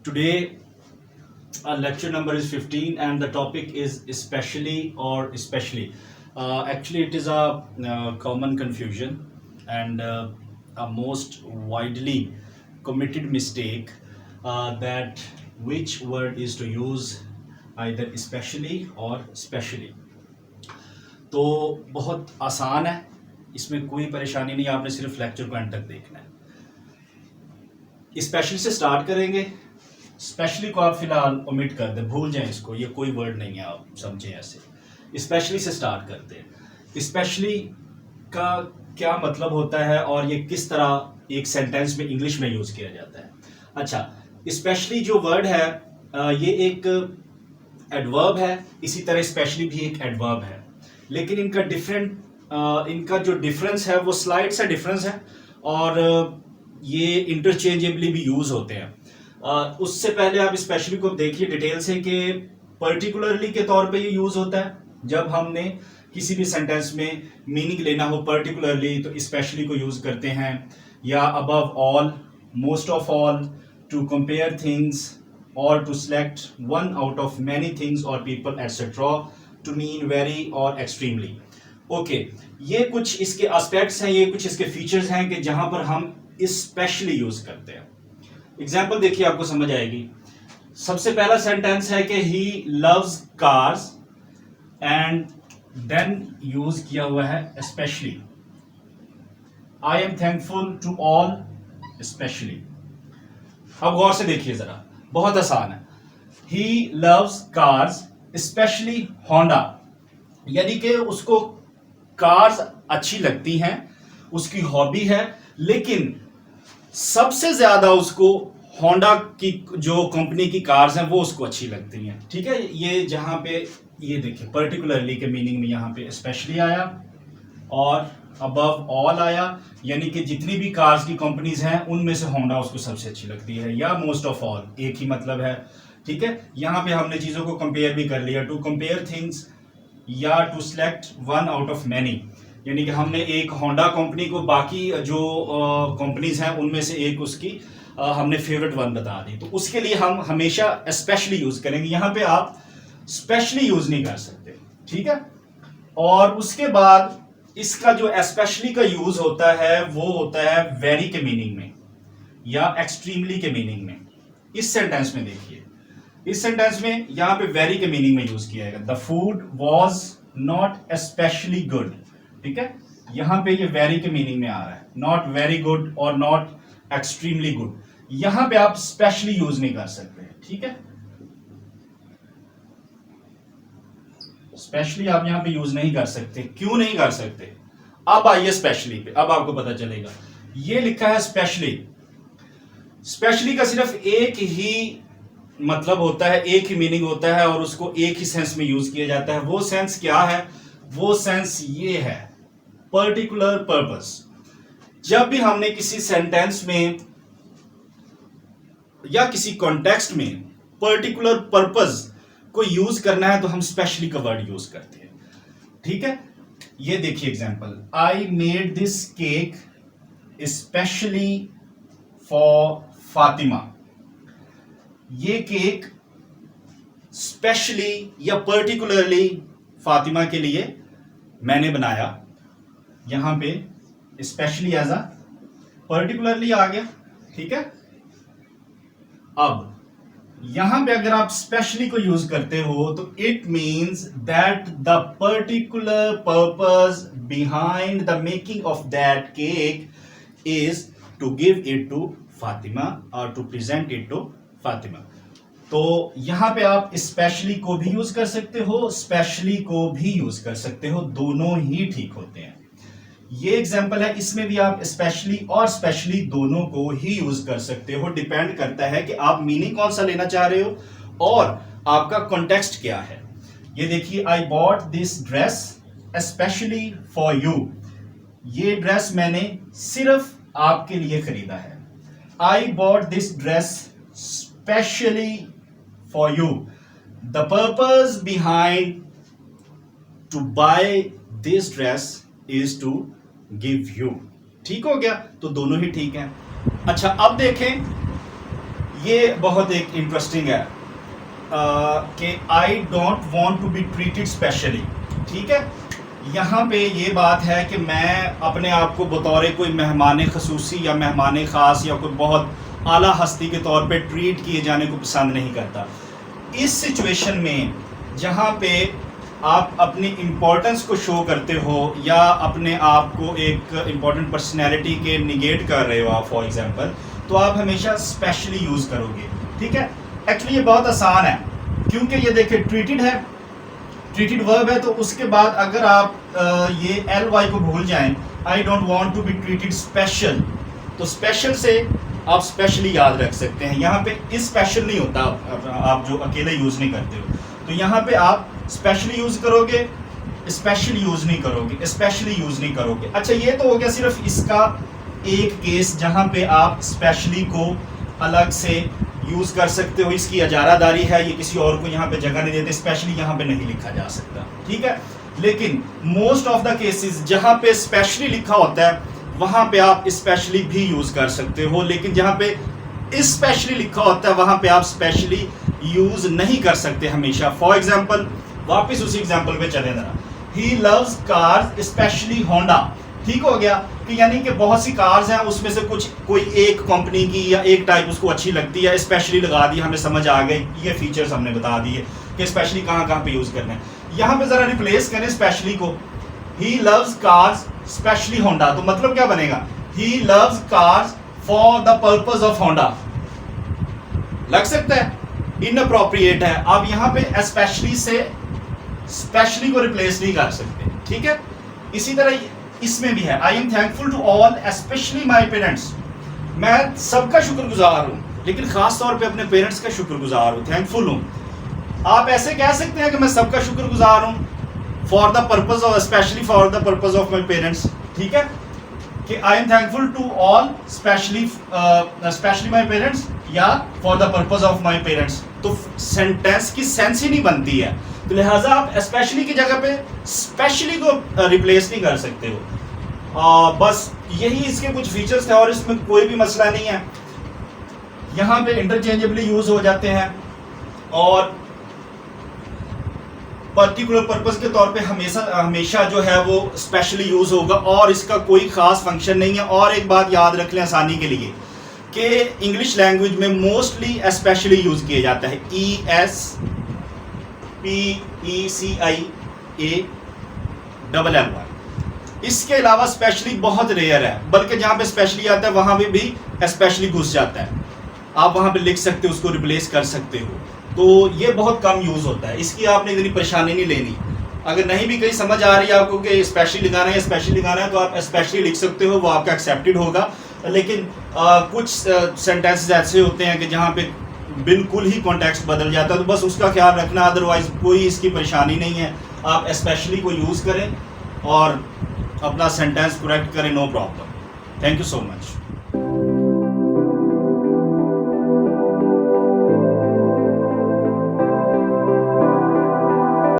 Today, our lecture number is 15, and the topic is especially or especially. Actually, it is a common confusion and a most widely committed mistake that which word is to use, either especially or specially. तो बहुत आसान है, इसमें कोई परेशानी नहीं, आपने सिर्फ लेक्चर को एंड तक देखना है। स्पेशली से स्टार्ट करेंगे। स्पेशली को आप फिलहाल ओमिट कर दें, भूल जाएं इसको, ये कोई वर्ड नहीं है, आप समझें ऐसे। स्पेशली से स्टार्ट करते हैं। स्पेशली का क्या मतलब होता है और ये किस तरह एक सेंटेंस में इंग्लिश में यूज किया जाता है। अच्छा, स्पेशली जो वर्ड है ये एक एडवर्ब है, इसी तरह स्पेशली भी एक एडवर्ब है, लेकिन इनका जो डिफरेंस है वो स्लाइड सा डिफरेंस है और ये इंटरचेंजेबली भी यूज होते हैं। उससे पहले आप स्पेशली को देखिए डिटेल से कि पर्टिकुलरली के तौर पे ये यूज होता है जब हमने किसी भी सेंटेंस में मीनिंग लेना हो पर्टिकुलरली, तो स्पेशली को यूज करते हैं, या above all, most of all, to compare things और to select one out of many things और people etcetera, to mean very और एक्सट्रीमली। ओके, ये कुछ इसके एस्पेक्ट्स हैं, ये कुछ इसके फीचर्स हैं कि जहां पर हम स्पेशली यूज करते हैं। एग्जाम्पल देखिए, आपको समझ आएगी। सबसे पहला सेंटेंस है कि he loves cars and then use किया हुआ है specially. I am thankful to all specially. अब गौर से देखिए जरा, बहुत आसान है। He loves cars specially Honda, यानी कि उसको कार्स अच्छी लगती हैं, उसकी हॉबी है, लेकिन सबसे ज्यादा उसको होंडा की जो कंपनी की कार्स हैं वो उसको अच्छी लगती हैं। ठीक है, ये जहां पे ये देखिए पर्टिकुलरली के मीनिंग में यहां पे स्पेशली आया और अबव ऑल आया, यानी कि जितनी भी कार्स की कंपनीज हैं उनमें से होंडा उसको सबसे अच्छी लगती है, या मोस्ट ऑफ ऑल, एक ही मतलब है। ठीक है, यहां पे हमने चीजों को कंपेयर भी कर लिया, टू कंपेयर थिंग्स या to select one out of many, यानी कि हमने एक होंडा कंपनी को बाकी जो कंपनीज हैं उनमें से एक उसकी हमने फेवरेट वन बता दी, तो उसके लिए हम हमेशा स्पेशली यूज करेंगे। यहां पे आप स्पेशली यूज नहीं कर सकते। ठीक है, और उसके बाद इसका जो स्पेशली का यूज होता है वो होता है वेरी के मीनिंग में या एक्सट्रीमली के मीनिंग में। इस सेंटेंस में देखिए, इस सेंटेंस में यहां पे वेरी के मीनिंग में यूज किया है। The food was not specially good. ठीक है, यहां पे ये वेरी के मीनिंग में आ रहा है, नॉट वेरी गुड और नॉट एक्सट्रीमली गुड। यहां पे आप स्पेशली यूज नहीं कर सकते। ठीक है, स्पेशली आप यहां पे यूज नहीं कर सकते। क्यों नहीं कर सकते? अब आइए स्पेशली पे, अब आपको पता चलेगा। ये लिखा है स्पेशली। स्पेशली का सिर्फ एक ही मतलब होता है, एक ही मीनिंग होता है और उसको एक ही सेंस में यूज किया जाता है। वो सेंस क्या है? वो सेंस ये है, पर्टिकुलर पर्पस। जब भी हमने किसी सेंटेंस में या किसी कॉन्टेक्स्ट में पर्टिकुलर पर्पस को यूज करना है तो हम स्पेशली का वर्ड यूज करते हैं। ठीक है, ये देखिए example, I made this cake specially for Fatima. ये केक स्पेशली या पर्टिकुलरली फातिमा के लिए मैंने बनाया। यहां पे स्पेशली एज अ पर्टिकुलरली आ गया। ठीक है, अब यहां पे अगर आप स्पेशली को यूज करते हो तो it means that the particular purpose behind the making of that cake is to give it to Fatima और to present it to Fatima. तो यहां पे आप स्पेशली को भी यूज कर सकते हो, स्पेशली को भी यूज कर सकते हो, दोनों ही ठीक होते हैं। ये एग्जांपल है, इसमें भी आप स्पेशली और स्पेशली दोनों को ही यूज कर सकते हो। डिपेंड करता है कि आप मीनिंग कौन सा लेना चाह रहे हो और आपका कॉन्टेक्स्ट क्या है। ये देखिए, I bought this dress specially for you. ये ड्रेस मैंने सिर्फ आपके लिए खरीदा है। I bought this dress specially for you. The purpose behind to buy this dress is to give you. ठीक हो गया, तो दोनों ही ठीक हैं। अच्छा, अब देखें, ये बहुत एक इंटरेस्टिंग है कि I don't want to be treated specially. ठीक है, यहाँ पे ये बात है कि मैं अपने आप को बतौर कोई मेहमान खसूसी या मेहमान ख़ास या कोई बहुत आला हस्ती के तौर पे ट्रीट किए जाने को पसंद नहीं करता। इस सिचुएशन में जहाँ पे आप अपनी इम्पोर्टेंस को शो करते हो या अपने आप को एक इम्पोर्टेंट पर्सनैलिटी के निगेट कर रहे हो आप फॉर एग्जांपल, तो आप हमेशा स्पेशली यूज़ करोगे। ठीक है, एक्चुअली ये बहुत आसान है क्योंकि ये देखिए ट्रीटेड है, ट्रीटेड वर्ब है, तो उसके बाद अगर आप ये एल वाई को भूल जाएं, I don't want to be treated special, तो स्पेशल से आप स्पेशली याद रख सकते हैं। यहाँ पे इस स्पेशल नहीं होता, आप जो अकेले यूज़ नहीं करते हो, तो यहाँ पे आप स्पेशली यूज़ करोगे, स्पेशल यूज़ नहीं करोगे, स्पेशली यूज़ नहीं करोगे। अच्छा, ये तो हो गया सिर्फ इसका एक केस जहाँ पे आप स्पेशली को अलग से यूज़ कर सकते हो। इसकी इजारादारी है, ये किसी और को यहाँ पे जगह नहीं देते, स्पेशली यहाँ पे नहीं लिखा जा सकता। ठीक है, लेकिन मोस्ट ऑफ द केसेस जहाँ पे स्पेशली लिखा होता है वहाँ पे आप स्पेशली भी यूज़ कर सकते हो, लेकिन जहाँ पे स्पेशली लिखा होता है वहाँ पे आप स्पेशली यूज़ नहीं कर सकते हमेशा। फॉर एग्जाम्पल, वापस उसी एग्जाम्पल पे चले जरा, ही लव्स कार्स स्पेशली होंडा। ठीक हो गया कि यानी कि बहुत सी कार्स हैं, उसमें से कुछ कोई एक कंपनी की या एक टाइप उसको अच्छी लगती है, स्पेशली लगा दी, हमें समझ आ गई, ये फीचर्स हमने बता दिए कि स्पेशली कहाँ कहाँ पे यूज़ करना है। यहाँ पे ज़रा रिप्लेस करें स्पेशली को, ही लव्स कार्स स्पेशली होंडा, तो मतलब क्या बनेगा, ही loves cars for the purpose of Honda. लग सकता है इनअप्रोप्रिएट है, आप यहाँ पे स्पेशली से स्पेशली को रिप्लेस नहीं कर सकते। ठीक है, इसी तरह इसमें भी है, I am thankful to all specially my parents. मैं सबका शुक्रगुजार हूँ, लेकिन खास तौर पे अपने पेरेंट्स का शुक्रगुजार हूँ, थैंकफुल हूँ। आप ऐसे कह सकते हैं कि मैं सबका शुक्रगुजार हूँ for the purpose of, specially for the purpose of my parents. ठीक है, कि I am thankful to all specially my parents या for the purpose of my parents, तो सेंटेंस की सेंस ही नहीं बनती है, तो लिहाजा आप स्पेशली की जगह पे स्पेशली को रिप्लेस नहीं कर सकते हो। बस यही इसके कुछ फीचर्स थे और इसमें कोई भी मसला नहीं है। यहाँ पे इंटरचेंजेबली यूज हो जाते हैं और पर्टिकुलर पर्पस के तौर पे हमेशा जो है वो स्पेशली यूज होगा और इसका कोई खास फंक्शन नहीं है। और एक बात याद रख लें आसानी के लिए कि इंग्लिश लैंग्वेज में मोस्टली स्पेशली यूज किया जाता है, SPECIALLY। इसके अलावा स्पेशली बहुत रेयर है, बल्कि जहाँ पे स्पेशली आता है वहाँ पे भी स्पेशली घुस जाता है, आप वहाँ पे लिख सकते हो, उसको रिप्लेस कर सकते हो, तो ये बहुत कम यूज़ होता है। इसकी आपने इतनी परेशानी नहीं लेनी। अगर नहीं भी कहीं समझ आ रही है आपको कि स्पेशली लिखाना है, स्पेशली लिखाना है, तो आप स्पेशली लिख सकते हो, वो आपका एक्सेप्टेड होगा। लेकिन कुछ सेंटेंसेस ऐसे होते हैं कि जहाँ पे बिल्कुल ही कॉन्टेक्स्ट बदल जाता है, तो बस उसका ख्याल रखना, अदरवाइज कोई इसकी परेशानी नहीं है। आप स्पेशली को यूज़ करें और अपना सेंटेंस करेक्ट करें, no problem. Thank you so much.